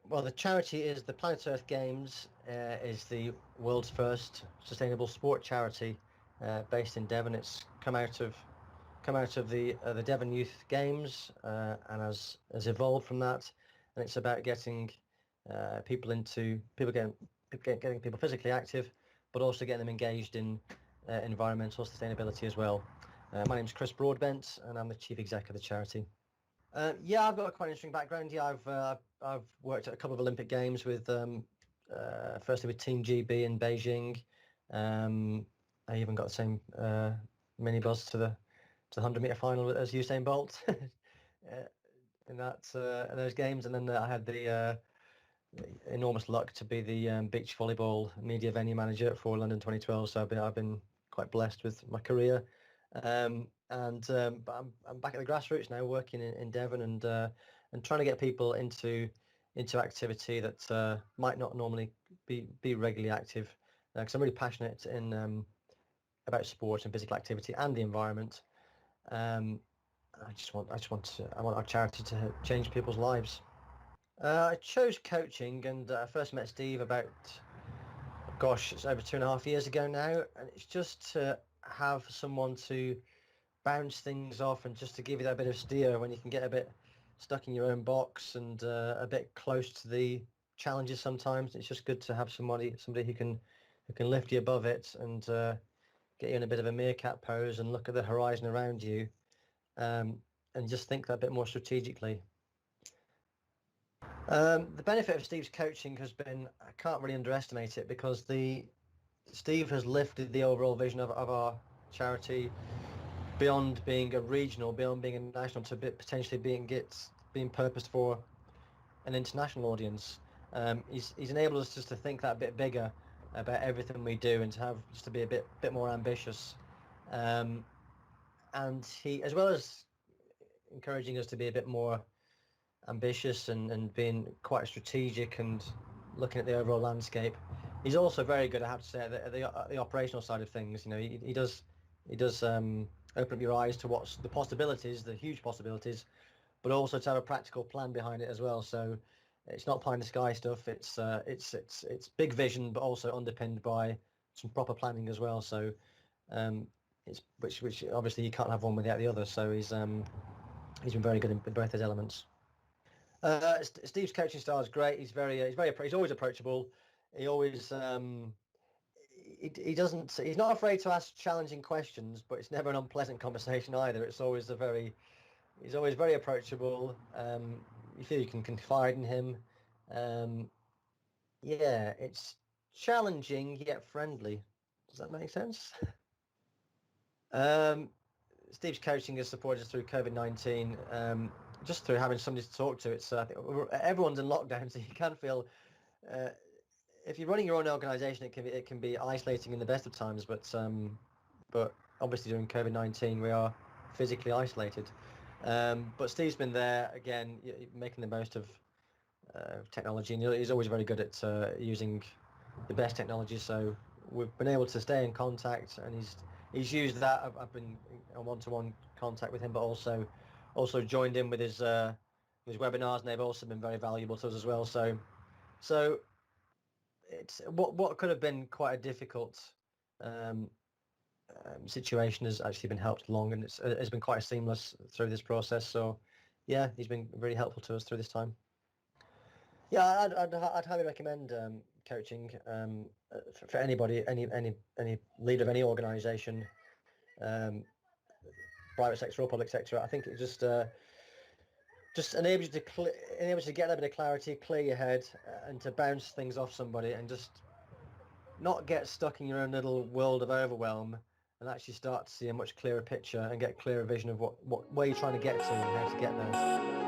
Well, the charity is the Planet Earth Games, is the world's first sustainable sport charity based in Devon. It's come out of the Devon Youth Games and has evolved from that. And it's about getting getting people physically active, but also getting them engaged in environmental sustainability as well. My name's Chris Broadbent, and I'm the chief exec of the charity. Yeah, I've got a quite interesting background. Yeah, I've worked at a couple of Olympic Games with firstly with Team GB in Beijing. I even got the same minibus to the 100-meter final as Usain Bolt in those games, and then I had the enormous luck to be the beach volleyball media venue manager for London 2012. So I've been quite blessed with my career. But I'm back at the grassroots now, working in Devon and trying to get people into activity that might not normally be regularly active. Because I'm really passionate about sport and physical activity and the environment. I want our charity to change people's lives. I chose coaching, and I first met Steve about, gosh, it's over 2.5 years ago now, and it's just to have someone to bounce things off and just to give you that bit of steer when you can get a bit stuck in your own box and a bit close to the challenges sometimes. It's just good to have somebody who can lift you above it and get you in a bit of a meerkat pose and look at the horizon around you, and just think that bit more strategically. The benefit of Steve's coaching has been, I can't really underestimate it, because Steve has lifted the overall vision of our charity beyond being a regional, beyond being a national, to potentially being purposed for an international audience. He's enabled us just to think that bit bigger about everything we do and to be a bit more ambitious. And he, as well as encouraging us to be a bit more ambitious and being quite strategic and looking at the overall landscape, he's also very good, I have to say, at the operational side of things. You know, he does open up your eyes to what's the possibilities, the huge possibilities, but also to have a practical plan behind it as well. So it's not pie in the sky stuff. It's big vision, but also underpinned by some proper planning as well. So it's which obviously you can't have one without the other. So he's been very good in both those elements. Steve's coaching style is great. He's always approachable. He always he's not afraid to ask challenging questions, but it's never an unpleasant conversation either. He's always very approachable. You feel you can confide in him. Yeah, it's challenging yet friendly. Does that make sense? Steve's coaching has supported us through COVID-19, just through having somebody to talk to. It's I think everyone's in lockdown, so you can feel. If you're running your own organisation, it can be isolating in the best of times, but obviously during COVID-19 we are physically isolated. But Steve's been there again, making the most of technology, and he's always very good at using the best technology. So we've been able to stay in contact, and he's used that. I've been in one-to-one contact with him, but also joined in with his webinars, and they've also been very valuable to us as well. So it's what could have been quite a difficult situation has actually been helped along, and it's been quite seamless through this process. So yeah, he's been really helpful to us through this time. Yeah, I'd highly recommend coaching for anybody, any leader of any organisation, private sector or public sector. I think it just enables you to get a bit of clarity, clear your head, and to bounce things off somebody, and just not get stuck in your own little world of overwhelm, and actually start to see a much clearer picture and get a clearer vision of where you're trying to get to and how to get there.